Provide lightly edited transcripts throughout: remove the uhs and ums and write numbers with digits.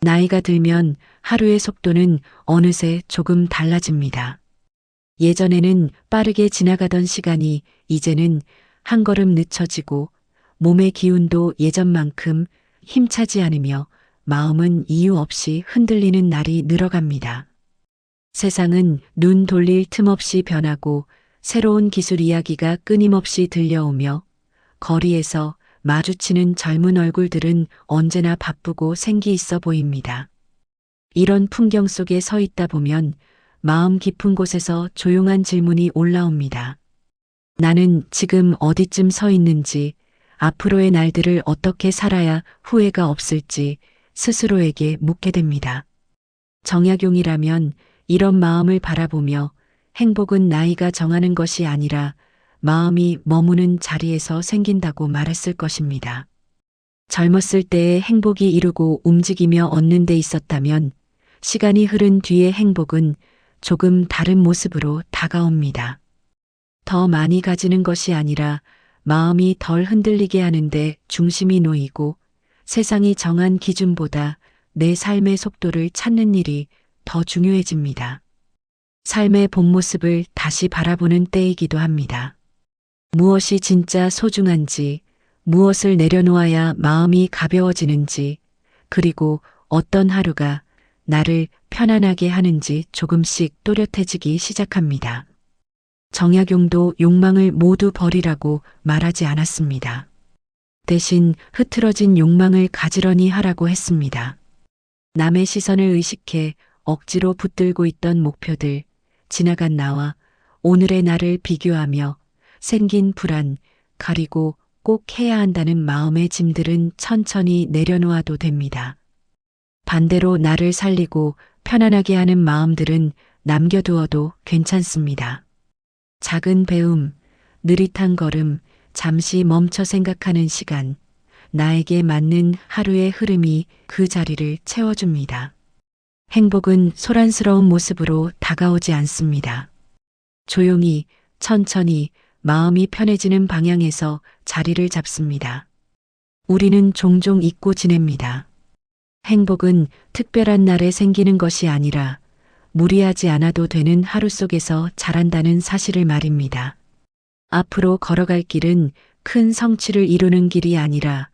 나이가 들면 하루의 속도는 어느새 조금 달라집니다. 예전에는 빠르게 지나가던 시간이 이제는 한 걸음 늦춰지고 몸의 기운도 예전만큼 힘차지 않으며 마음은 이유 없이 흔들리는 날이 늘어갑니다. 세상은 눈 돌릴 틈 없이 변하고 새로운 기술 이야기가 끊임없이 들려오며 거리에서 마주치는 젊은 얼굴들은 언제나 바쁘고 생기 있어 보입니다. 이런 풍경 속에 서 있다 보면 마음 깊은 곳에서 조용한 질문이 올라옵니다. 나는 지금 어디쯤 서 있는지, 앞으로의 날들을 어떻게 살아야 후회가 없을지 스스로에게 묻게 됩니다. 정약용이라면 이런 마음을 바라보며 행복은 나이가 정하는 것이 아니라 마음이 머무는 자리에서 생긴다고 말했을 것입니다. 젊었을 때의 행복이 이루고 움직이며 얻는 데 있었다면 시간이 흐른 뒤의 행복은 조금 다른 모습으로 다가옵니다. 더 많이 가지는 것이 아니라 마음이 덜 흔들리게 하는데 중심이 놓이고 세상이 정한 기준보다 내 삶의 속도를 찾는 일이 더 중요해집니다. 삶의 본 모습을 다시 바라보는 때이기도 합니다. 무엇이 진짜 소중한지, 무엇을 내려놓아야 마음이 가벼워지는지, 그리고 어떤 하루가 나를 편안하게 하는지 조금씩 또렷해지기 시작합니다. 정약용도 욕망을 모두 버리라고 말하지 않았습니다. 대신 흐트러진 욕망을 가지런히 하라고 했습니다. 남의 시선을 의식해 억지로 붙들고 있던 목표들, 지나간 나와 오늘의 나를 비교하며 생긴 불안, 그리고 꼭 해야 한다는 마음의 짐들은 천천히 내려놓아도 됩니다. 반대로 나를 살리고 편안하게 하는 마음들은 남겨두어도 괜찮습니다. 작은 배움, 느릿한 걸음, 잠시 멈춰 생각하는 시간, 나에게 맞는 하루의 흐름이 그 자리를 채워줍니다. 행복은 소란스러운 모습으로 다가오지 않습니다. 조용히, 천천히 마음이 편해지는 방향에서 자리를 잡습니다. 우리는 종종 잊고 지냅니다. 행복은 특별한 날에 생기는 것이 아니라 무리하지 않아도 되는 하루 속에서 자란다는 사실을 말입니다. 앞으로 걸어갈 길은 큰 성취를 이루는 길이 아니라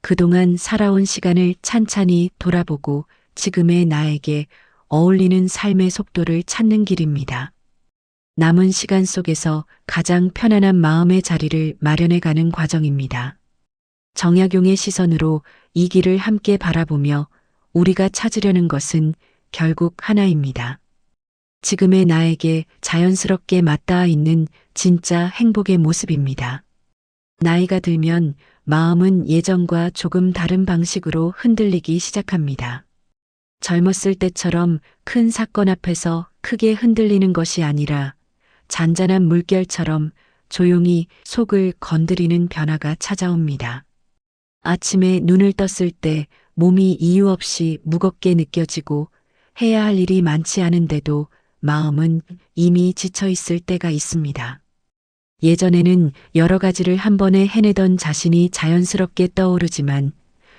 그동안 살아온 시간을 찬찬히 돌아보고 지금의 나에게 어울리는 삶의 속도를 찾는 길입니다. 남은 시간 속에서 가장 편안한 마음의 자리를 마련해가는 과정입니다. 정약용의 시선으로 이 길을 함께 바라보며 우리가 찾으려는 것은 결국 하나입니다. 지금의 나에게 자연스럽게 맞닿아 있는 진짜 행복의 모습입니다. 나이가 들면 마음은 예전과 조금 다른 방식으로 흔들리기 시작합니다. 젊었을 때처럼 큰 사건 앞에서 크게 흔들리는 것이 아니라 잔잔한 물결처럼 조용히 속을 건드리는 변화가 찾아옵니다. 아침에 눈을 떴을 때 몸이 이유 없이 무겁게 느껴지고 해야 할 일이 많지 않은데도 마음은 이미 지쳐 있을 때가 있습니다. 예전에는 여러 가지를 한 번에 해내던 자신이 자연스럽게 떠오르지만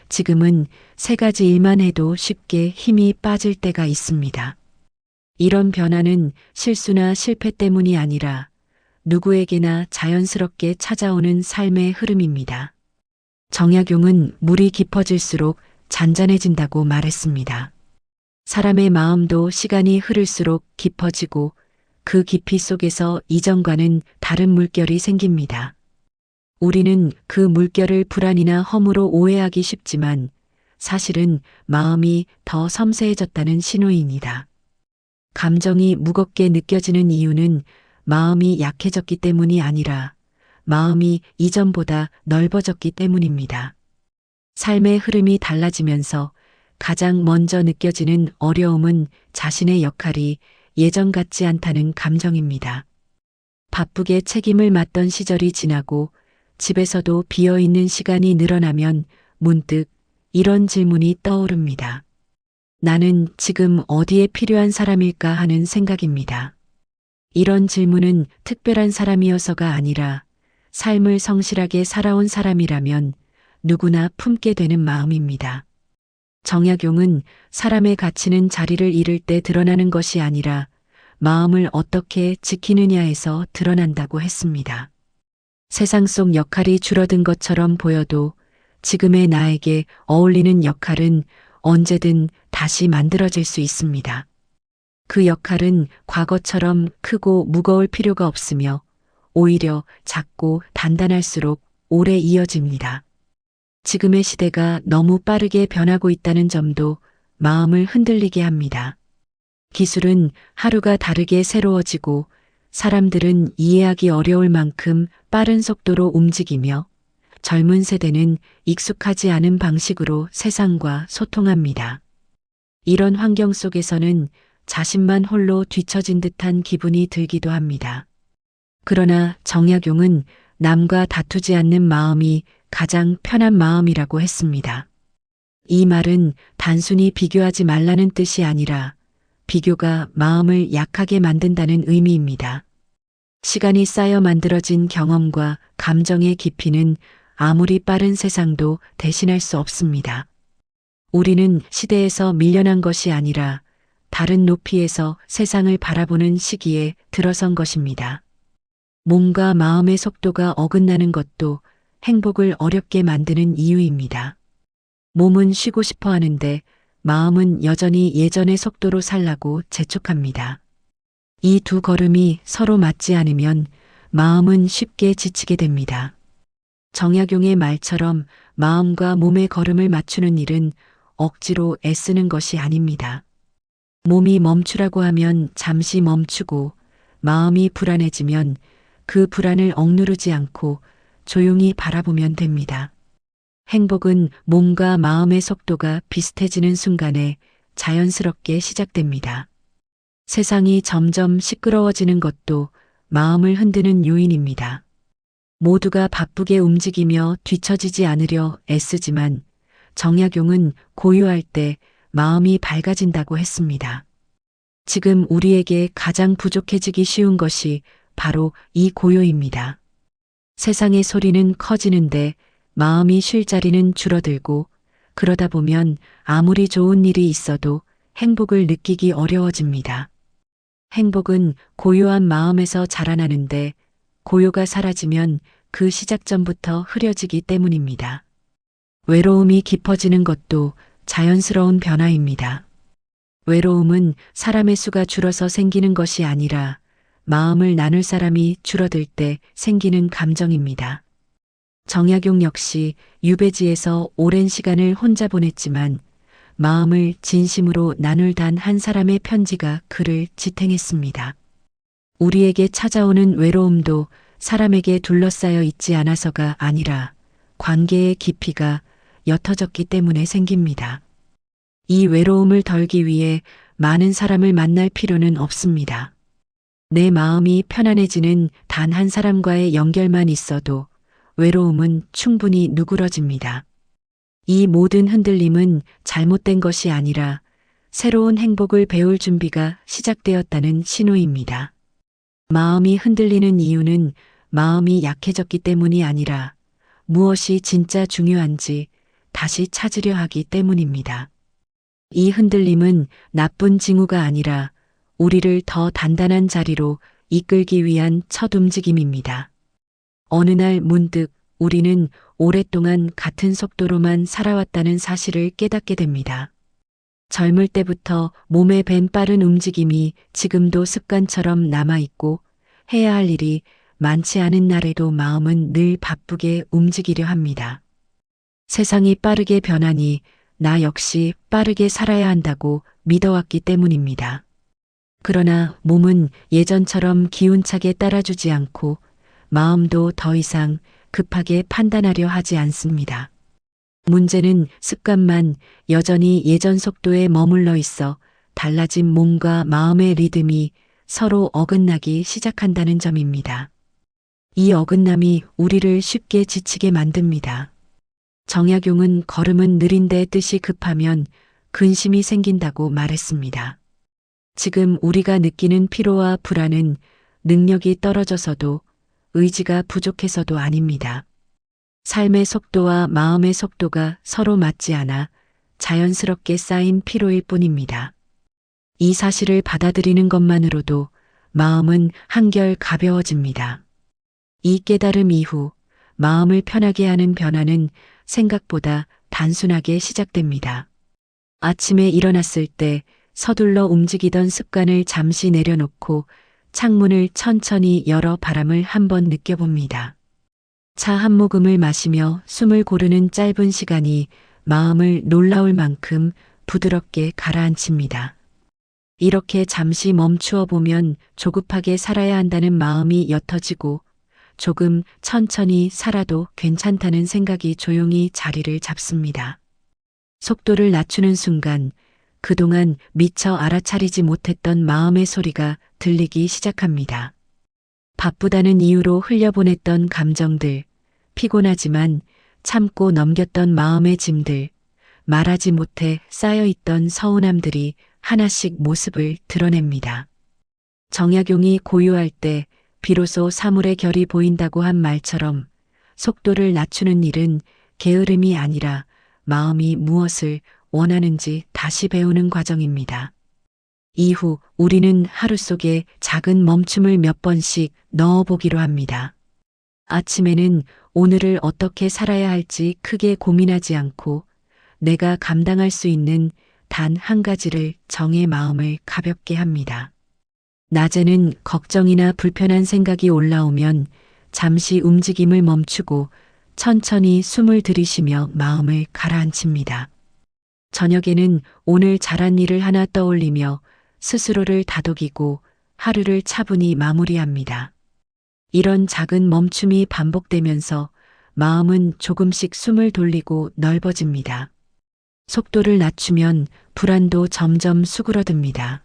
지금은 세 가지 일만 해도 쉽게 힘이 빠질 때가 있습니다. 이런 변화는 실수나 실패 때문이 아니라 누구에게나 자연스럽게 찾아오는 삶의 흐름입니다. 정약용은 물이 깊어질수록 잔잔해진다고 말했습니다. 사람의 마음도 시간이 흐를수록 깊어지고 그 깊이 속에서 이전과는 다른 물결이 생깁니다. 우리는 그 물결을 불안이나 허무로 오해하기 쉽지만 사실은 마음이 더 섬세해졌다는 신호입니다. 감정이 무겁게 느껴지는 이유는 마음이 약해졌기 때문이 아니라 마음이 이전보다 넓어졌기 때문입니다. 삶의 흐름이 달라지면서 가장 먼저 느껴지는 어려움은 자신의 역할이 예전 같지 않다는 감정입니다. 바쁘게 책임을 맡던 시절이 지나고 집에서도 비어있는 시간이 늘어나면 문득 이런 질문이 떠오릅니다. 나는 지금 어디에 필요한 사람일까 하는 생각입니다. 이런 질문은 특별한 사람이어서가 아니라 삶을 성실하게 살아온 사람이라면 누구나 품게 되는 마음입니다. 정약용은 사람의 가치는 자리를 잃을 때 드러나는 것이 아니라 마음을 어떻게 지키느냐에서 드러난다고 했습니다. 세상 속 역할이 줄어든 것처럼 보여도 지금의 나에게 어울리는 역할은 언제든 다시 만들어질 수 있습니다. 그 역할은 과거처럼 크고 무거울 필요가 없으며 오히려 작고 단단할수록 오래 이어집니다. 지금의 시대가 너무 빠르게 변하고 있다는 점도 마음을 흔들리게 합니다. 기술은 하루가 다르게 새로워지고 사람들은 이해하기 어려울 만큼 빠른 속도로 움직이며 젊은 세대는 익숙하지 않은 방식으로 세상과 소통합니다. 이런 환경 속에서는 자신만 홀로 뒤처진 듯한 기분이 들기도 합니다. 그러나 정약용은 남과 다투지 않는 마음이 가장 편한 마음이라고 했습니다. 이 말은 단순히 비교하지 말라는 뜻이 아니라 비교가 마음을 약하게 만든다는 의미입니다. 시간이 쌓여 만들어진 경험과 감정의 깊이는 아무리 빠른 세상도 대신할 수 없습니다. 우리는 시대에서 밀려난 것이 아니라 다른 높이에서 세상을 바라보는 시기에 들어선 것입니다. 몸과 마음의 속도가 어긋나는 것도 행복을 어렵게 만드는 이유입니다. 몸은 쉬고 싶어 하는데 마음은 여전히 예전의 속도로 살라고 재촉합니다. 이 두 걸음이 서로 맞지 않으면 마음은 쉽게 지치게 됩니다. 정약용의 말처럼 마음과 몸의 걸음을 맞추는 일은 억지로 애쓰는 것이 아닙니다. 몸이 멈추라고 하면 잠시 멈추고 마음이 불안해지면 그 불안을 억누르지 않고 조용히 바라보면 됩니다. 행복은 몸과 마음의 속도가 비슷해지는 순간에 자연스럽게 시작됩니다. 세상이 점점 시끄러워지는 것도 마음을 흔드는 요인입니다. 모두가 바쁘게 움직이며 뒤처지지 않으려 애쓰지만 정약용은 고요할 때 마음이 밝아진다고 했습니다. 지금 우리에게 가장 부족해지기 쉬운 것이 바로 이 고요입니다. 세상의 소리는 커지는데 마음이 쉴 자리는 줄어들고 그러다 보면 아무리 좋은 일이 있어도 행복을 느끼기 어려워집니다. 행복은 고요한 마음에서 자라나는데 고요가 사라지면 그 시작점부터 흐려지기 때문입니다. 외로움이 깊어지는 것도 자연스러운 변화입니다. 외로움은 사람의 수가 줄어서 생기는 것이 아니라 마음을 나눌 사람이 줄어들 때 생기는 감정입니다. 정약용 역시 유배지에서 오랜 시간을 혼자 보냈지만 마음을 진심으로 나눌 단 한 사람의 편지가 그를 지탱했습니다. 우리에게 찾아오는 외로움도 사람에게 둘러싸여 있지 않아서가 아니라 관계의 깊이가 옅어졌기 때문에 생깁니다. 이 외로움을 덜기 위해 많은 사람을 만날 필요는 없습니다. 내 마음이 편안해지는 단 한 사람과의 연결만 있어도 외로움은 충분히 누그러집니다. 이 모든 흔들림은 잘못된 것이 아니라 새로운 행복을 배울 준비가 시작되었다는 신호입니다. 마음이 흔들리는 이유는 마음이 약해졌기 때문이 아니라 무엇이 진짜 중요한지 다시 찾으려 하기 때문입니다. 이 흔들림은 나쁜 징후가 아니라 우리를 더 단단한 자리로 이끌기 위한 첫 움직임입니다. 어느 날 문득 우리는 오랫동안 같은 속도로만 살아왔다는 사실을 깨닫게 됩니다. 젊을 때부터 몸에 밴 빠른 움직임이 지금도 습관처럼 남아있고 해야 할 일이 많지 않은 날에도 마음은 늘 바쁘게 움직이려 합니다. 세상이 빠르게 변하니 나 역시 빠르게 살아야 한다고 믿어왔기 때문입니다. 그러나 몸은 예전처럼 기운차게 따라주지 않고 마음도 더 이상 급하게 판단하려 하지 않습니다. 문제는 습관만 여전히 예전 속도에 머물러 있어 달라진 몸과 마음의 리듬이 서로 어긋나기 시작한다는 점입니다. 이 어긋남이 우리를 쉽게 지치게 만듭니다. 정약용은 걸음은 느린데 뜻이 급하면 근심이 생긴다고 말했습니다. 지금 우리가 느끼는 피로와 불안은 능력이 떨어져서도 의지가 부족해서도 아닙니다. 삶의 속도와 마음의 속도가 서로 맞지 않아 자연스럽게 쌓인 피로일 뿐입니다. 이 사실을 받아들이는 것만으로도 마음은 한결 가벼워집니다. 이 깨달음 이후 마음을 편하게 하는 변화는 생각보다 단순하게 시작됩니다. 아침에 일어났을 때 서둘러 움직이던 습관을 잠시 내려놓고 창문을 천천히 열어 바람을 한번 느껴봅니다. 차 한 모금을 마시며 숨을 고르는 짧은 시간이 마음을 놀라울 만큼 부드럽게 가라앉힙니다. 이렇게 잠시 멈추어 보면 조급하게 살아야 한다는 마음이 옅어지고 조금 천천히 살아도 괜찮다는 생각이 조용히 자리를 잡습니다. 속도를 낮추는 순간 그동안 미처 알아차리지 못했던 마음의 소리가 들리기 시작합니다. 바쁘다는 이유로 흘려보냈던 감정들, 피곤하지만 참고 넘겼던 마음의 짐들, 말하지 못해 쌓여있던 서운함들이 하나씩 모습을 드러냅니다. 정약용이 고요할 때 비로소 사물의 결이 보인다고 한 말처럼 속도를 낮추는 일은 게으름이 아니라 마음이 무엇을 원하는지 다시 배우는 과정입니다. 이후 우리는 하루 속에 작은 멈춤을 몇 번씩 넣어보기로 합니다. 아침에는 오늘을 어떻게 살아야 할지 크게 고민하지 않고 내가 감당할 수 있는 단 한 가지를 정해 마음을 가볍게 합니다. 낮에는 걱정이나 불편한 생각이 올라오면 잠시 움직임을 멈추고 천천히 숨을 들이쉬며 마음을 가라앉힙니다. 저녁에는 오늘 잘한 일을 하나 떠올리며 스스로를 다독이고 하루를 차분히 마무리합니다. 이런 작은 멈춤이 반복되면서 마음은 조금씩 숨을 돌리고 넓어집니다. 속도를 낮추면 불안도 점점 수그러듭니다.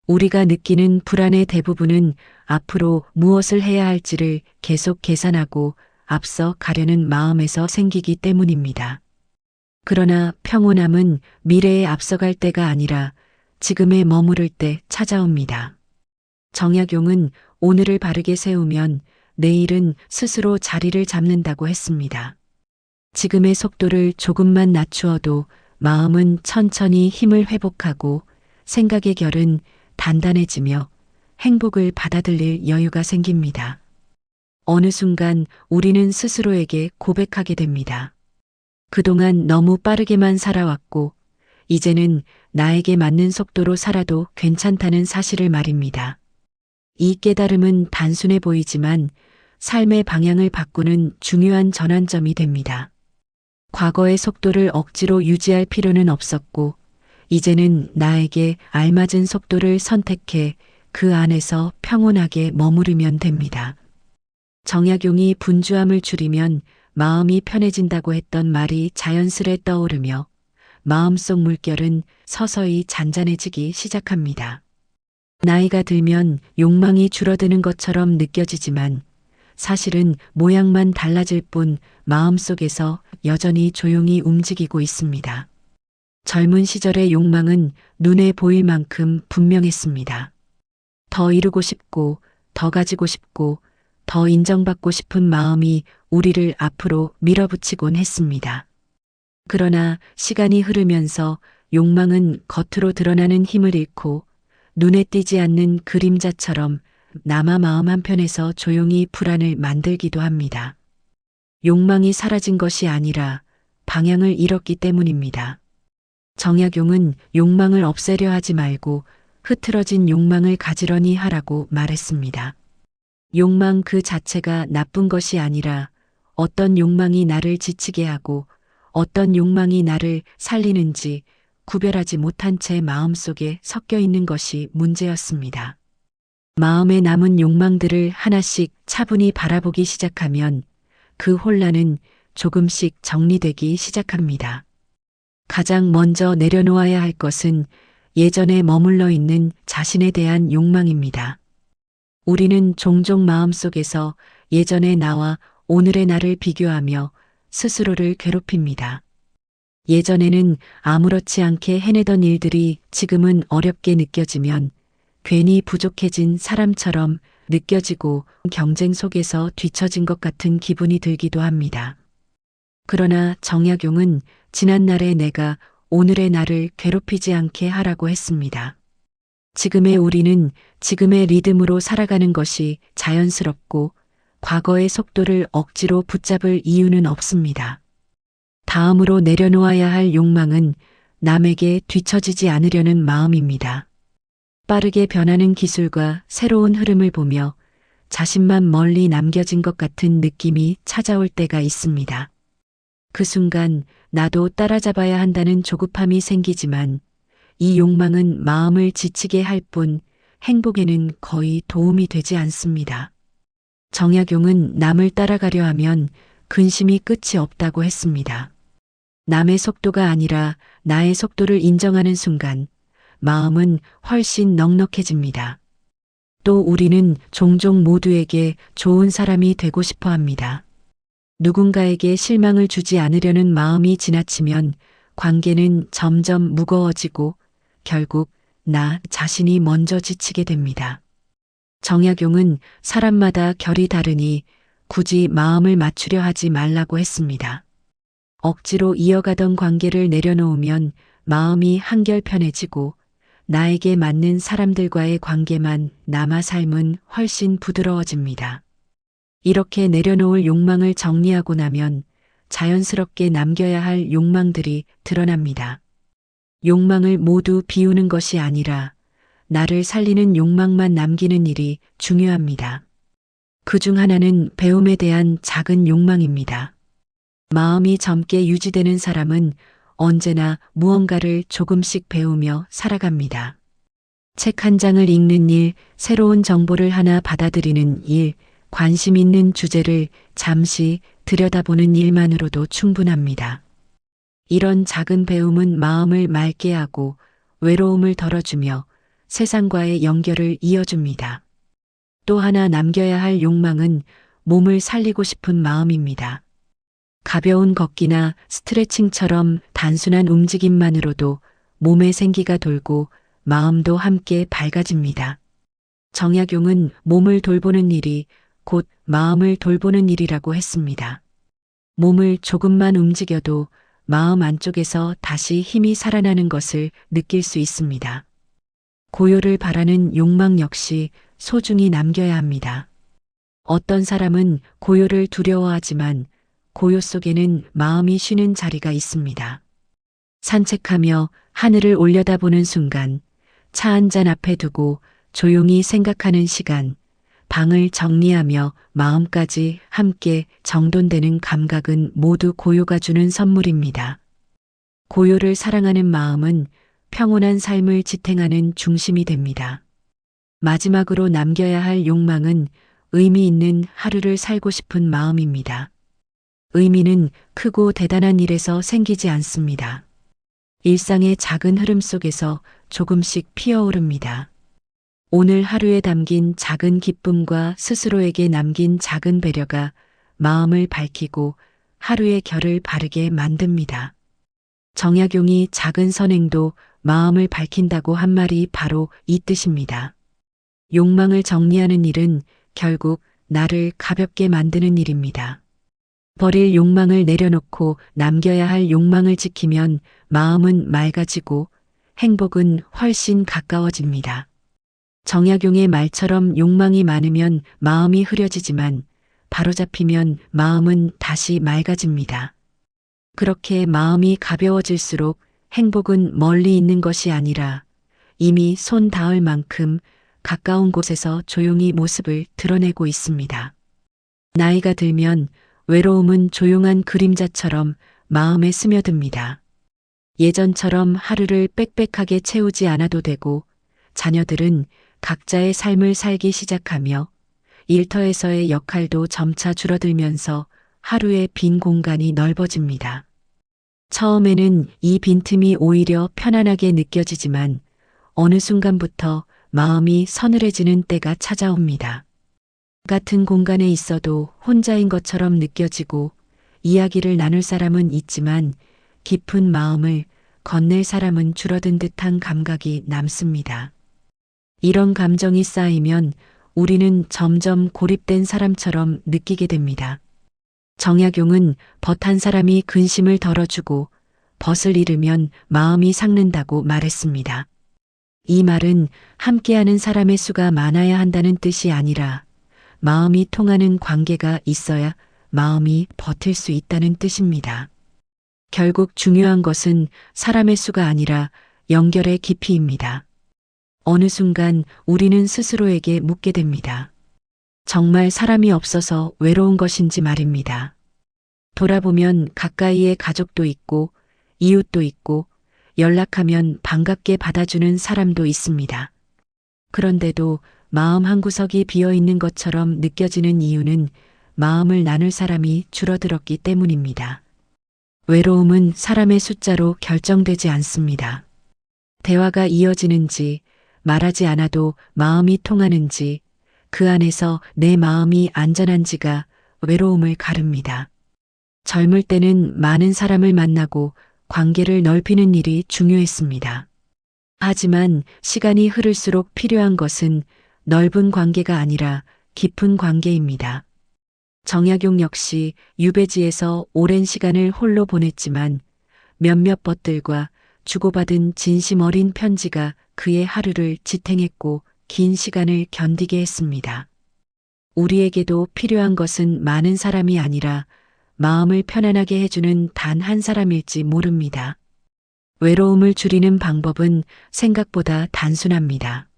우리가 느끼는 불안의 대부분은 앞으로 무엇을 해야 할지를 계속 계산하고 앞서 가려는 마음에서 생기기 때문입니다. 그러나 평온함은 미래에 앞서갈 때가 아니라 지금에 머무를 때 찾아옵니다. 정약용은 오늘을 바르게 세우면 내일은 스스로 자리를 잡는다고 했습니다. 지금의 속도를 조금만 낮추어도 마음은 천천히 힘을 회복하고 생각의 결은 단단해지며 행복을 받아들일 여유가 생깁니다. 어느 순간 우리는 스스로에게 고백하게 됩니다. 그동안 너무 빠르게만 살아왔고 이제는 나에게 맞는 속도로 살아도 괜찮다는 사실을 말입니다. 이 깨달음은 단순해 보이지만 삶의 방향을 바꾸는 중요한 전환점이 됩니다. 과거의 속도를 억지로 유지할 필요는 없었고 이제는 나에게 알맞은 속도를 선택해 그 안에서 평온하게 머무르면 됩니다. 정약용이 분주함을 줄이면 마음이 편해진다고 했던 말이 자연스레 떠오르며 마음속 물결은 서서히 잔잔해지기 시작합니다. 나이가 들면 욕망이 줄어드는 것처럼 느껴지지만 사실은 모양만 달라질 뿐 마음속에서 여전히 조용히 움직이고 있습니다. 젊은 시절의 욕망은 눈에 보일 만큼 분명했습니다. 더 이루고 싶고, 더 가지고 싶고, 더 인정받고 싶은 마음이 우리를 앞으로 밀어붙이곤 했습니다. 그러나 시간이 흐르면서 욕망은 겉으로 드러나는 힘을 잃고 눈에 띄지 않는 그림자처럼 남아 마음 한편에서 조용히 불안을 만들기도 합니다. 욕망이 사라진 것이 아니라 방향을 잃었기 때문입니다. 정약용은 욕망을 없애려 하지 말고 흐트러진 욕망을 가지런히 하라고 말했습니다. 욕망 그 자체가 나쁜 것이 아니라 어떤 욕망이 나를 지치게 하고 어떤 욕망이 나를 살리는지 구별하지 못한 채 마음속에 섞여 있는 것이 문제였습니다. 마음에 남은 욕망들을 하나씩 차분히 바라보기 시작하면 그 혼란은 조금씩 정리되기 시작합니다. 가장 먼저 내려놓아야 할 것은 예전에 머물러 있는 자신에 대한 욕망입니다. 우리는 종종 마음속에서 예전의 나와 오늘의 나를 비교하며 스스로를 괴롭힙니다. 예전에는 아무렇지 않게 해내던 일들이 지금은 어렵게 느껴지면 괜히 부족해진 사람처럼 느껴지고 경쟁 속에서 뒤처진 것 같은 기분이 들기도 합니다. 그러나 정약용은 지난날의 내가 오늘의 나를 괴롭히지 않게 하라고 했습니다. 지금의 우리는 지금의 리듬으로 살아가는 것이 자연스럽고 과거의 속도를 억지로 붙잡을 이유는 없습니다. 다음으로 내려놓아야 할 욕망은 남에게 뒤처지지 않으려는 마음입니다. 빠르게 변하는 기술과 새로운 흐름을 보며 자신만 멀리 남겨진 것 같은 느낌이 찾아올 때가 있습니다. 그 순간 나도 따라잡아야 한다는 조급함이 생기지만 이 욕망은 마음을 지치게 할 뿐 행복에는 거의 도움이 되지 않습니다. 정약용은 남을 따라가려 하면 근심이 끝이 없다고 했습니다. 남의 속도가 아니라 나의 속도를 인정하는 순간 마음은 훨씬 넉넉해집니다. 또 우리는 종종 모두에게 좋은 사람이 되고 싶어 합니다. 누군가에게 실망을 주지 않으려는 마음이 지나치면 관계는 점점 무거워지고 결국 나 자신이 먼저 지치게 됩니다. 정약용은 사람마다 결이 다르니 굳이 마음을 맞추려 하지 말라고 했습니다. 억지로 이어가던 관계를 내려놓으면 마음이 한결 편해지고 나에게 맞는 사람들과의 관계만 남아 삶은 훨씬 부드러워집니다. 이렇게 내려놓을 욕망을 정리하고 나면 자연스럽게 남겨야 할 욕망들이 드러납니다. 욕망을 모두 비우는 것이 아니라 나를 살리는 욕망만 남기는 일이 중요합니다. 그중 하나는 배움에 대한 작은 욕망입니다. 마음이 젊게 유지되는 사람은 언제나 무언가를 조금씩 배우며 살아갑니다. 책 한 장을 읽는 일, 새로운 정보를 하나 받아들이는 일, 관심 있는 주제를 잠시 들여다보는 일만으로도 충분합니다. 이런 작은 배움은 마음을 맑게 하고 외로움을 덜어주며 세상과의 연결을 이어줍니다. 또 하나 남겨야 할 욕망은 몸을 살리고 싶은 마음입니다. 가벼운 걷기나 스트레칭처럼 단순한 움직임만으로도 몸에 생기가 돌고 마음도 함께 밝아집니다. 정약용은 몸을 돌보는 일이 곧 마음을 돌보는 일이라고 했습니다. 몸을 조금만 움직여도 마음 안쪽에서 다시 힘이 살아나는 것을 느낄 수 있습니다. 고요를 바라는 욕망 역시 소중히 남겨야 합니다. 어떤 사람은 고요를 두려워하지만 고요 속에는 마음이 쉬는 자리가 있습니다. 산책하며 하늘을 올려다보는 순간, 차 한 잔 앞에 두고 조용히 생각하는 시간, 방을 정리하며 마음까지 함께 정돈되는 감각은 모두 고요가 주는 선물입니다. 고요를 사랑하는 마음은 평온한 삶을 지탱하는 중심이 됩니다. 마지막으로 남겨야 할 욕망은 의미 있는 하루를 살고 싶은 마음입니다. 의미는 크고 대단한 일에서 생기지 않습니다. 일상의 작은 흐름 속에서 조금씩 피어오릅니다. 오늘 하루에 담긴 작은 기쁨과 스스로에게 남긴 작은 배려가 마음을 밝히고 하루의 결을 바르게 만듭니다. 정약용이 작은 선행도 마음을 밝힌다고 한 말이 바로 이 뜻입니다. 욕망을 정리하는 일은 결국 나를 가볍게 만드는 일입니다. 버릴 욕망을 내려놓고 남겨야 할 욕망을 지키면 마음은 맑아지고 행복은 훨씬 가까워집니다. 정약용의 말처럼 욕망이 많으면 마음이 흐려지지만 바로잡히면 마음은 다시 맑아집니다. 그렇게 마음이 가벼워질수록 행복은 멀리 있는 것이 아니라 이미 손 닿을 만큼 가까운 곳에서 조용히 모습을 드러내고 있습니다. 나이가 들면 외로움은 조용한 그림자처럼 마음에 스며듭니다. 예전처럼 하루를 빽빽하게 채우지 않아도 되고 자녀들은 각자의 삶을 살기 시작하며 일터에서의 역할도 점차 줄어들면서 하루의 빈 공간이 넓어집니다. 처음에는 이 빈틈이 오히려 편안하게 느껴지지만 어느 순간부터 마음이 서늘해지는 때가 찾아옵니다. 같은 공간에 있어도 혼자인 것처럼 느껴지고 이야기를 나눌 사람은 있지만 깊은 마음을 건넬 사람은 줄어든 듯한 감각이 남습니다. 이런 감정이 쌓이면 우리는 점점 고립된 사람처럼 느끼게 됩니다. 정약용은 벗 한 사람이 근심을 덜어주고 벗을 잃으면 마음이 삭는다고 말했습니다. 이 말은 함께하는 사람의 수가 많아야 한다는 뜻이 아니라 마음이 통하는 관계가 있어야 마음이 버틸 수 있다는 뜻입니다. 결국 중요한 것은 사람의 수가 아니라 연결의 깊이입니다. 어느 순간 우리는 스스로에게 묻게 됩니다. 정말 사람이 없어서 외로운 것인지 말입니다. 돌아보면 가까이에 가족도 있고 이웃도 있고 연락하면 반갑게 받아주는 사람도 있습니다. 그런데도 마음 한구석이 비어 있는 것처럼 느껴지는 이유는 마음을 나눌 사람이 줄어들었기 때문입니다. 외로움은 사람의 숫자로 결정되지 않습니다. 대화가 이어지는지 말하지 않아도 마음이 통하는지 그 안에서 내 마음이 안전한지가 외로움을 가릅니다. 젊을 때는 많은 사람을 만나고 관계를 넓히는 일이 중요했습니다. 하지만 시간이 흐를수록 필요한 것은 넓은 관계가 아니라 깊은 관계입니다. 정약용 역시 유배지에서 오랜 시간을 홀로 보냈지만 몇몇 벗들과 주고받은 진심 어린 편지가 그의 하루를 지탱했고 긴 시간을 견디게 했습니다. 우리에게도 필요한 것은 많은 사람이 아니라 마음을 편안하게 해주는 단 한 사람일지 모릅니다. 외로움을 줄이는 방법은 생각보다 단순합니다.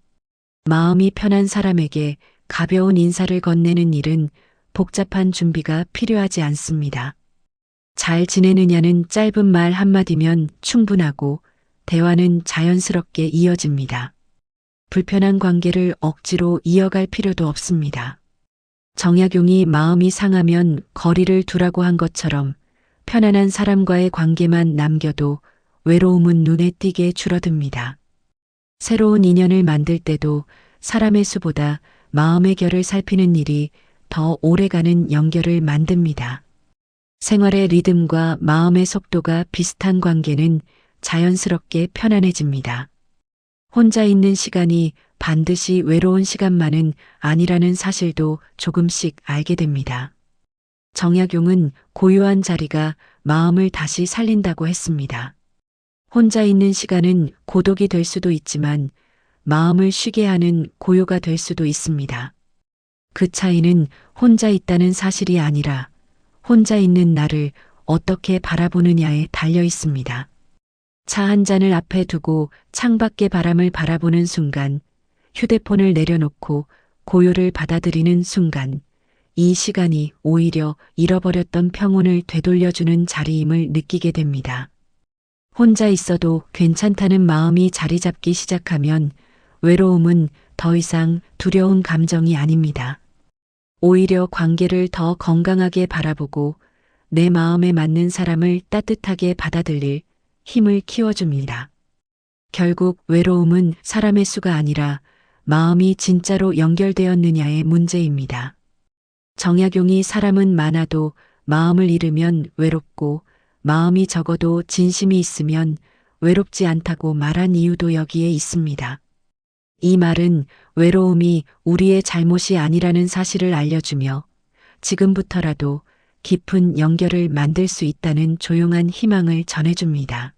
마음이 편한 사람에게 가벼운 인사를 건네는 일은 복잡한 준비가 필요하지 않습니다. 잘 지내느냐는 짧은 말 한마디면 충분하고 대화는 자연스럽게 이어집니다. 불편한 관계를 억지로 이어갈 필요도 없습니다. 정약용이 마음이 상하면 거리를 두라고 한 것처럼 편안한 사람과의 관계만 남겨도 외로움은 눈에 띄게 줄어듭니다. 새로운 인연을 만들 때도 사람의 수보다 마음의 결을 살피는 일이 더 오래가는 연결을 만듭니다. 생활의 리듬과 마음의 속도가 비슷한 관계는 자연스럽게 편안해집니다. 혼자 있는 시간이 반드시 외로운 시간만은 아니라는 사실도 조금씩 알게 됩니다. 정약용은 고요한 자리가 마음을 다시 살린다고 했습니다. 혼자 있는 시간은 고독이 될 수도 있지만 마음을 쉬게 하는 고요가 될 수도 있습니다. 그 차이는 혼자 있다는 사실이 아니라 혼자 있는 나를 어떻게 바라보느냐에 달려 있습니다. 차 한 잔을 앞에 두고 창밖의 바람을 바라보는 순간, 휴대폰을 내려놓고 고요를 받아들이는 순간, 이 시간이 오히려 잃어버렸던 평온을 되돌려주는 자리임을 느끼게 됩니다. 혼자 있어도 괜찮다는 마음이 자리 잡기 시작하면 외로움은 더 이상 두려운 감정이 아닙니다. 오히려 관계를 더 건강하게 바라보고 내 마음에 맞는 사람을 따뜻하게 받아들일 힘을 키워줍니다. 결국 외로움은 사람의 수가 아니라 마음이 진짜로 연결되었느냐의 문제입니다. 정약용이 사람은 많아도 마음을 잃으면 외롭고 마음이 적어도 진심이 있으면 외롭지 않다고 말한 이유도 여기에 있습니다. 이 말은 외로움이 우리의 잘못이 아니라는 사실을 알려주며 지금부터라도 깊은 연결을 만들 수 있다는 조용한 희망을 전해줍니다.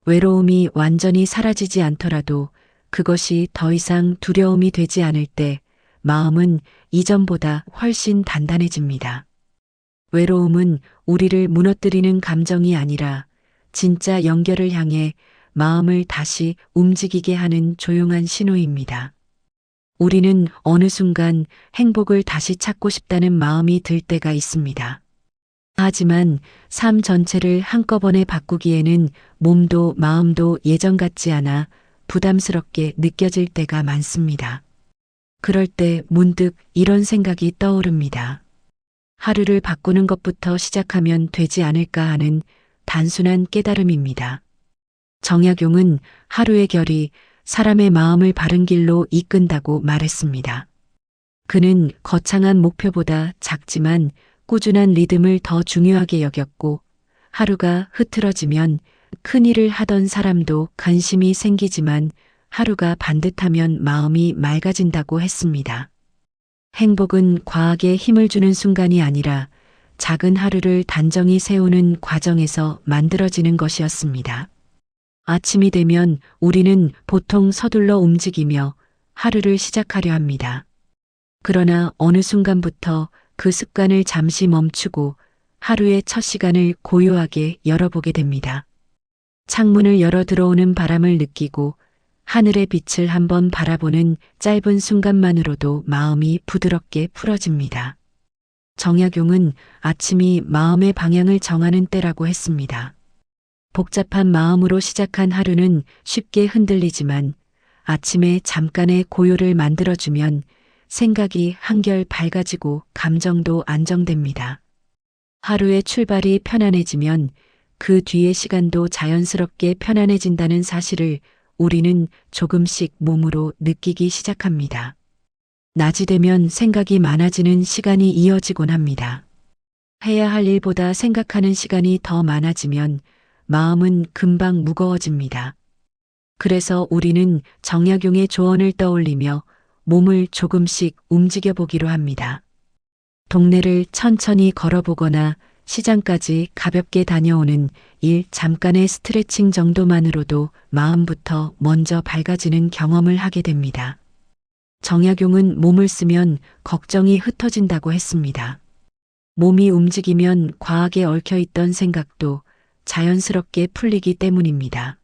외로움이 완전히 사라지지 않더라도 그것이 더 이상 두려움이 되지 않을 때 마음은 이전보다 훨씬 단단해집니다. 외로움은 우리를 무너뜨리는 감정이 아니라 진짜 연결을 향해 마음을 다시 움직이게 하는 조용한 신호입니다. 우리는 어느 순간 행복을 다시 찾고 싶다는 마음이 들 때가 있습니다. 하지만 삶 전체를 한꺼번에 바꾸기에는 몸도 마음도 예전 같지 않아 부담스럽게 느껴질 때가 많습니다. 그럴 때 문득 이런 생각이 떠오릅니다. 하루를 바꾸는 것부터 시작하면 되지 않을까 하는 단순한 깨달음입니다. 정약용은 하루의 결이 사람의 마음을 바른 길로 이끈다고 말했습니다. 그는 거창한 목표보다 작지만 꾸준한 리듬을 더 중요하게 여겼고 하루가 흐트러지면 큰 일을 하던 사람도 관심이 생기지만 하루가 반듯하면 마음이 맑아진다고 했습니다. 행복은 과하게 힘을 주는 순간이 아니라 작은 하루를 단정히 세우는 과정에서 만들어지는 것이었습니다. 아침이 되면 우리는 보통 서둘러 움직이며 하루를 시작하려 합니다. 그러나 어느 순간부터 그 습관을 잠시 멈추고 하루의 첫 시간을 고요하게 열어보게 됩니다. 창문을 열어 들어오는 바람을 느끼고 하늘의 빛을 한번 바라보는 짧은 순간만으로도 마음이 부드럽게 풀어집니다. 정약용은 아침이 마음의 방향을 정하는 때라고 했습니다. 복잡한 마음으로 시작한 하루는 쉽게 흔들리지만 아침에 잠깐의 고요를 만들어주면 생각이 한결 밝아지고 감정도 안정됩니다. 하루의 출발이 편안해지면 그 뒤의 시간도 자연스럽게 편안해진다는 사실을 우리는 조금씩 몸으로 느끼기 시작합니다. 낮이 되면 생각이 많아지는 시간이 이어지곤 합니다. 해야 할 일보다 생각하는 시간이 더 많아지면 마음은 금방 무거워집니다. 그래서 우리는 정약용의 조언을 떠올리며 몸을 조금씩 움직여 보기로 합니다. 동네를 천천히 걸어보거나 시장까지 가볍게 다녀오는 잠깐의 스트레칭 정도만으로도 마음부터 먼저 밝아지는 경험을 하게 됩니다. 정약용은 몸을 쓰면 걱정이 흩어진다고 했습니다. 몸이 움직이면 과하게 얽혀있던 생각도 자연스럽게 풀리기 때문입니다.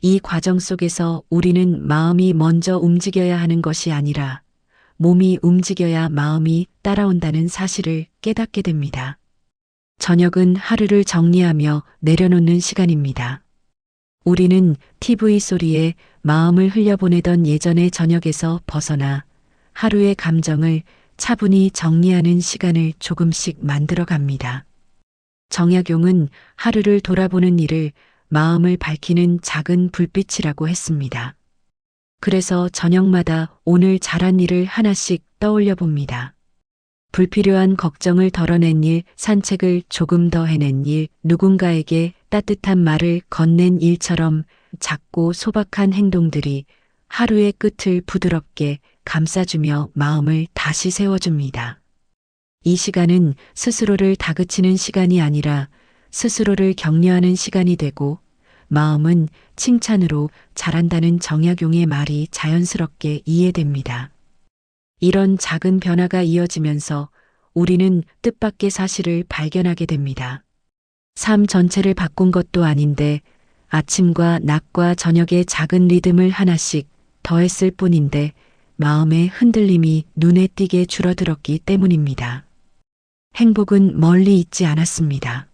이 과정 속에서 우리는 마음이 먼저 움직여야 하는 것이 아니라 몸이 움직여야 마음이 따라온다는 사실을 깨닫게 됩니다. 저녁은 하루를 정리하며 내려놓는 시간입니다. 우리는 TV 소리에 마음을 흘려보내던 예전의 저녁에서 벗어나 하루의 감정을 차분히 정리하는 시간을 조금씩 만들어 갑니다. 정약용은 하루를 돌아보는 일을 마음을 밝히는 작은 불빛이라고 했습니다. 그래서 저녁마다 오늘 잘한 일을 하나씩 떠올려 봅니다. 불필요한 걱정을 덜어낸 일, 산책을 조금 더 해낸 일, 누군가에게 따뜻한 말을 건넨 일처럼 작고 소박한 행동들이 하루의 끝을 부드럽게 감싸주며 마음을 다시 세워줍니다. 이 시간은 스스로를 다그치는 시간이 아니라 스스로를 격려하는 시간이 되고 마음은 칭찬으로 잘한다는 정약용의 말이 자연스럽게 이해됩니다. 이런 작은 변화가 이어지면서 우리는 뜻밖의 사실을 발견하게 됩니다. 삶 전체를 바꾼 것도 아닌데 아침과 낮과 저녁의 작은 리듬을 하나씩 더했을 뿐인데 마음의 흔들림이 눈에 띄게 줄어들었기 때문입니다. 행복은 멀리 있지 않았습니다.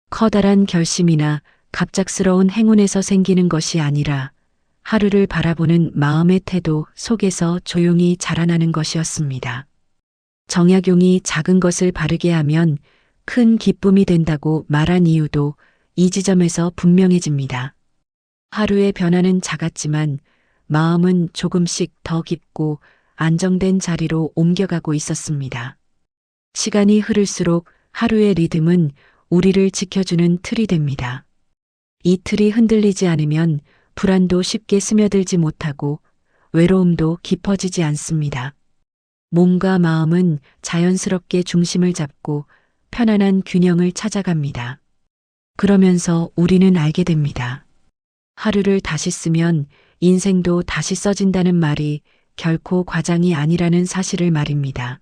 커다란 결심이나 갑작스러운 행운에서 생기는 것이 아니라 하루를 바라보는 마음의 태도 속에서 조용히 자라나는 것이었습니다. 정약용이 작은 것을 바르게 하면 큰 기쁨이 된다고 말한 이유도 이 지점에서 분명해집니다. 하루의 변화는 작았지만 마음은 조금씩 더 깊고 안정된 자리로 옮겨가고 있었습니다. 시간이 흐를수록 하루의 리듬은 우리를 지켜주는 틀이 됩니다. 이 틀이 흔들리지 않으면 불안도 쉽게 스며들지 못하고 외로움도 깊어지지 않습니다. 몸과 마음은 자연스럽게 중심을 잡고 편안한 균형을 찾아갑니다. 그러면서 우리는 알게 됩니다. 하루를 다시 쓰면 인생도 다시 써진다는 말이 결코 과장이 아니라는 사실을 말입니다.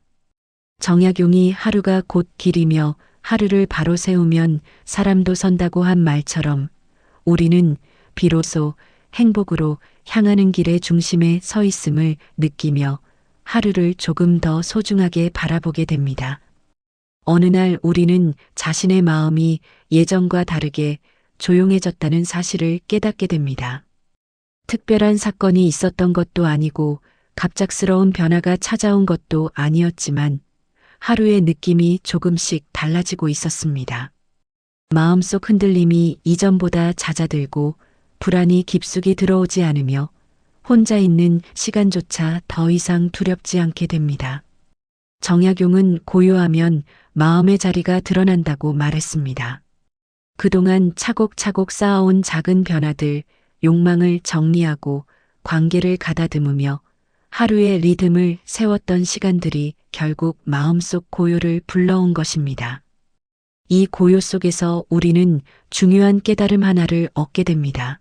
정약용이 하루가 곧 길이며 하루를 바로 세우면 사람도 선다고 한 말처럼 우리는 비로소 행복으로 향하는 길의 중심에 서 있음을 느끼며 하루를 조금 더 소중하게 바라보게 됩니다. 어느 날 우리는 자신의 마음이 예전과 다르게 조용해졌다는 사실을 깨닫게 됩니다. 특별한 사건이 있었던 것도 아니고 갑작스러운 변화가 찾아온 것도 아니었지만 하루의 느낌이 조금씩 달라지고 있었습니다. 마음속 흔들림이 이전보다 잦아들고 불안이 깊숙이 들어오지 않으며 혼자 있는 시간조차 더 이상 두렵지 않게 됩니다. 정약용은 고요하면 마음의 자리가 드러난다고 말했습니다. 그동안 차곡차곡 쌓아온 작은 변화들, 욕망을 정리하고 관계를 가다듬으며 하루의 리듬을 세웠던 시간들이 결국 마음속 고요를 불러온 것입니다. 이 고요 속에서 우리는 중요한 깨달음 하나를 얻게 됩니다.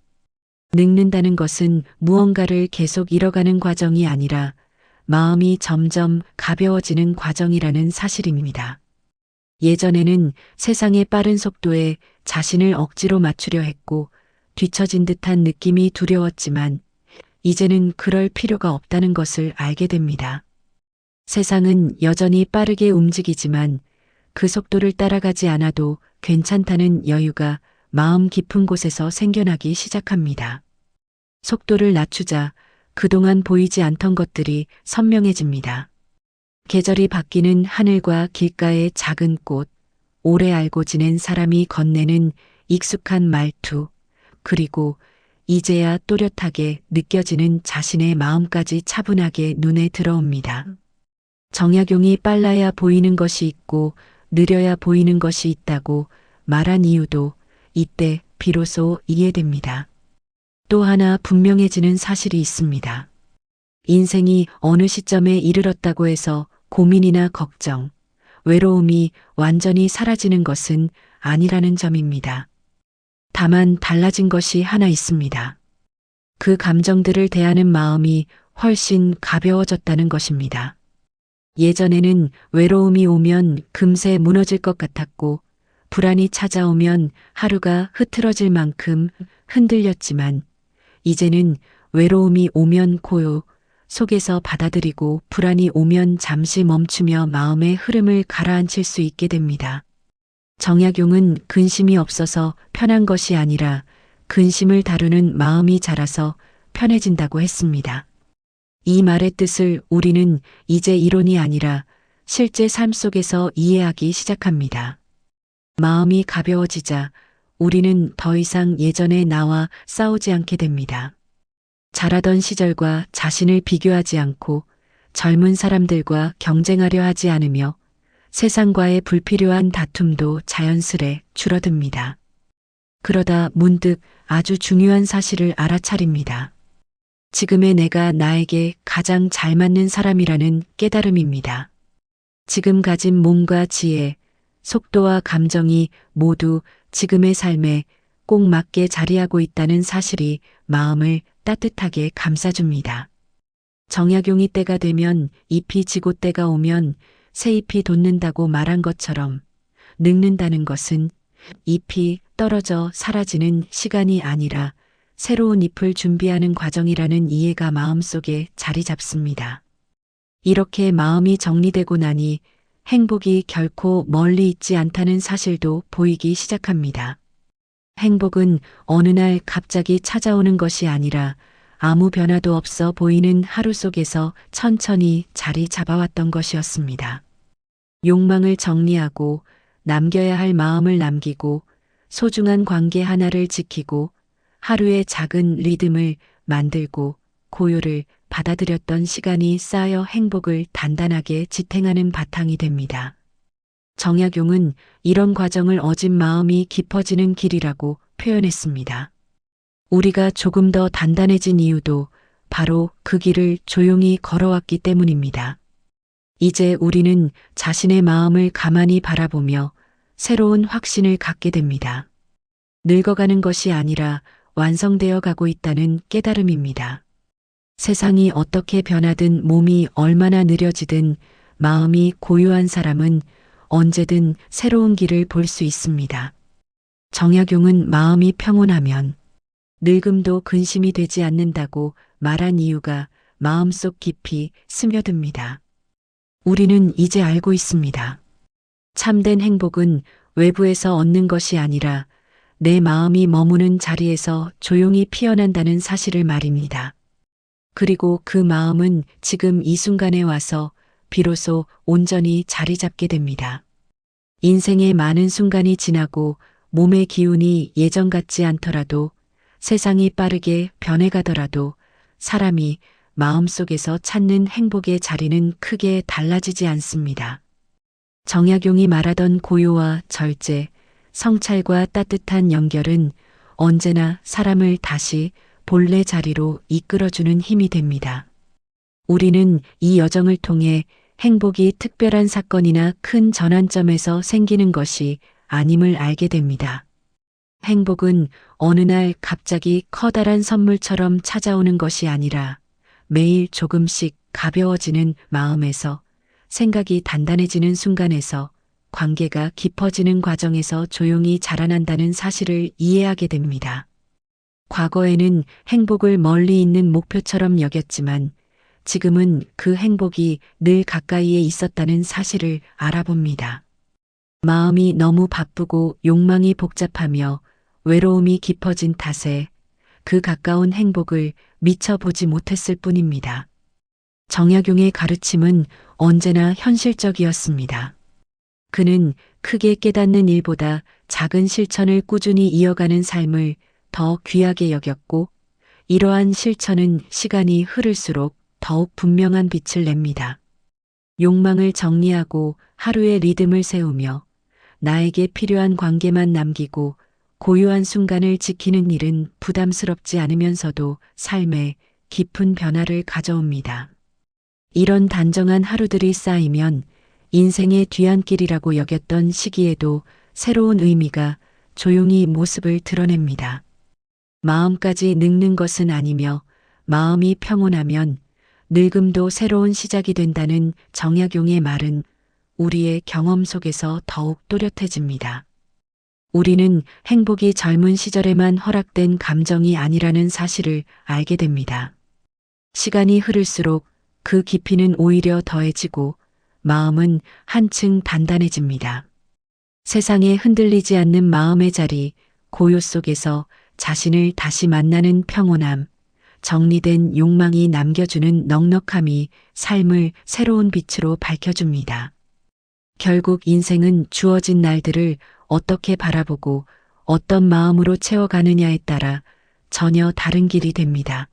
늙는다는 것은 무언가를 계속 잃어가는 과정이 아니라 마음이 점점 가벼워지는 과정이라는 사실입니다. 예전에는 세상의 빠른 속도에 자신을 억지로 맞추려 했고 뒤처진 듯한 느낌이 두려웠지만 이제는 그럴 필요가 없다는 것을 알게 됩니다. 세상은 여전히 빠르게 움직이지만 그 속도를 따라가지 않아도 괜찮다는 여유가 마음 깊은 곳에서 생겨나기 시작합니다. 속도를 낮추자 그동안 보이지 않던 것들이 선명해집니다. 계절이 바뀌는 하늘과 길가의 작은 꽃, 오래 알고 지낸 사람이 건네는 익숙한 말투, 그리고 이제야 또렷하게 느껴지는 자신의 마음까지 차분하게 눈에 들어옵니다. 정약용이 빨라야 보이는 것이 있고 느려야 보이는 것이 있다고 말한 이유도 이때 비로소 이해됩니다. 또 하나 분명해지는 사실이 있습니다. 인생이 어느 시점에 이르렀다고 해서 고민이나 걱정, 외로움이 완전히 사라지는 것은 아니라는 점입니다. 다만 달라진 것이 하나 있습니다. 그 감정들을 대하는 마음이 훨씬 가벼워졌다는 것입니다. 예전에는 외로움이 오면 금세 무너질 것 같았고 불안이 찾아오면 하루가 흐트러질 만큼 흔들렸지만 이제는 외로움이 오면 고요 속에서 받아들이고 불안이 오면 잠시 멈추며 마음의 흐름을 가라앉힐 수 있게 됩니다. 정약용은 근심이 없어서 편한 것이 아니라 근심을 다루는 마음이 자라서 편해진다고 했습니다. 이 말의 뜻을 우리는 이제 이론이 아니라 실제 삶 속에서 이해하기 시작합니다. 마음이 가벼워지자 우리는 더 이상 예전의 나와 싸우지 않게 됩니다. 자라던 시절과 자신을 비교하지 않고 젊은 사람들과 경쟁하려 하지 않으며 세상과의 불필요한 다툼도 자연스레 줄어듭니다. 그러다 문득 아주 중요한 사실을 알아차립니다. 지금의 내가 나에게 가장 잘 맞는 사람이라는 깨달음입니다. 지금 가진 몸과 지혜, 속도와 감정이 모두 지금의 삶에 꼭 맞게 자리하고 있다는 사실이 마음을 따뜻하게 감싸줍니다. 정약용이 때가 되면 잎이 지고 때가 오면 새 잎이 돋는다고 말한 것처럼 늙는다는 것은 잎이 떨어져 사라지는 시간이 아니라 새로운 잎을 준비하는 과정이라는 이해가 마음속에 자리 잡습니다. 이렇게 마음이 정리되고 나니 행복이 결코 멀리 있지 않다는 사실도 보이기 시작합니다. 행복은 어느 날 갑자기 찾아오는 것이 아니라 아무 변화도 없어 보이는 하루 속에서 천천히 자리 잡아왔던 것이었습니다. 욕망을 정리하고 남겨야 할 마음을 남기고 소중한 관계 하나를 지키고 하루의 작은 리듬을 만들고 고요를 받아들였던 시간이 쌓여 행복을 단단하게 지탱하는 바탕이 됩니다. 정약용은 이런 과정을 어진 마음이 깊어지는 길이라고 표현했습니다. 우리가 조금 더 단단해진 이유도 바로 그 길을 조용히 걸어왔기 때문입니다. 이제 우리는 자신의 마음을 가만히 바라보며 새로운 확신을 갖게 됩니다. 늙어가는 것이 아니라 완성되어 가고 있다는 깨달음입니다. 세상이 어떻게 변하든 몸이 얼마나 느려지든 마음이 고요한 사람은 언제든 새로운 길을 볼 수 있습니다. 정약용은 마음이 평온하면 늙음도 근심이 되지 않는다고 말한 이유가 마음속 깊이 스며듭니다. 우리는 이제 알고 있습니다. 참된 행복은 외부에서 얻는 것이 아니라 내 마음이 머무는 자리에서 조용히 피어난다는 사실을 말입니다. 그리고 그 마음은 지금 이 순간에 와서 비로소 온전히 자리 잡게 됩니다. 인생의 많은 순간이 지나고 몸의 기운이 예전 같지 않더라도 세상이 빠르게 변해가더라도 사람이 마음속에서 찾는 행복의 자리는 크게 달라지지 않습니다. 정약용이 말하던 고요와 절제, 성찰과 따뜻한 연결은 언제나 사람을 다시 본래 자리로 이끌어주는 힘이 됩니다. 우리는 이 여정을 통해 행복이 특별한 사건이나 큰 전환점에서 생기는 것이 아님을 알게 됩니다. 행복은 어느 날 갑자기 커다란 선물처럼 찾아오는 것이 아니라 매일 조금씩 가벼워지는 마음에서, 생각이 단단해지는 순간에서, 관계가 깊어지는 과정에서 조용히 자라난다는 사실을 이해하게 됩니다. 과거에는 행복을 멀리 있는 목표처럼 여겼지만 지금은 그 행복이 늘 가까이에 있었다는 사실을 알아봅니다. 마음이 너무 바쁘고 욕망이 복잡하며 외로움이 깊어진 탓에 그 가까운 행복을 미처 보지 못했을 뿐입니다. 정약용의 가르침은 언제나 현실적이었습니다. 그는 크게 깨닫는 일보다 작은 실천을 꾸준히 이어가는 삶을 더 귀하게 여겼고, 이러한 실천은 시간이 흐를수록 더욱 분명한 빛을 냅니다. 욕망을 정리하고 하루의 리듬을 세우며 나에게 필요한 관계만 남기고 고요한 순간을 지키는 일은 부담스럽지 않으면서도 삶에 깊은 변화를 가져옵니다. 이런 단정한 하루들이 쌓이면 인생의 뒤안길이라고 여겼던 시기에도 새로운 의미가 조용히 모습을 드러냅니다. 마음까지 늙는 것은 아니며 마음이 평온하면 늙음도 새로운 시작이 된다는 정약용의 말은 우리의 경험 속에서 더욱 또렷해집니다. 우리는 행복이 젊은 시절에만 허락된 감정이 아니라는 사실을 알게 됩니다. 시간이 흐를수록 그 깊이는 오히려 더해지고 마음은 한층 단단해집니다. 세상에 흔들리지 않는 마음의 자리, 고요 속에서 자신을 다시 만나는 평온함, 정리된 욕망이 남겨주는 넉넉함이 삶을 새로운 빛으로 밝혀줍니다. 결국 인생은 주어진 날들을 어떻게 바라보고 어떤 마음으로 채워가느냐에 따라 전혀 다른 길이 됩니다.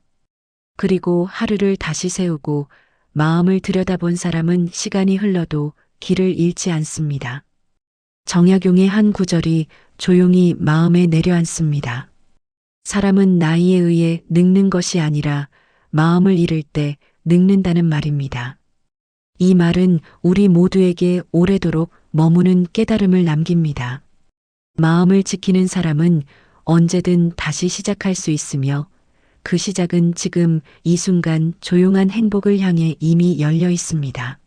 그리고 하루를 다시 세우고 마음을 들여다본 사람은 시간이 흘러도 길을 잃지 않습니다. 정약용의 한 구절이 조용히 마음에 내려앉습니다. 사람은 나이에 의해 늙는 것이 아니라 마음을 잃을 때 늙는다는 말입니다. 이 말은 우리 모두에게 오래도록 머무는 깨달음을 남깁니다. 마음을 지키는 사람은 언제든 다시 시작할 수 있으며 그 시작은 지금 이 순간 조용한 행복을 향해 이미 열려 있습니다.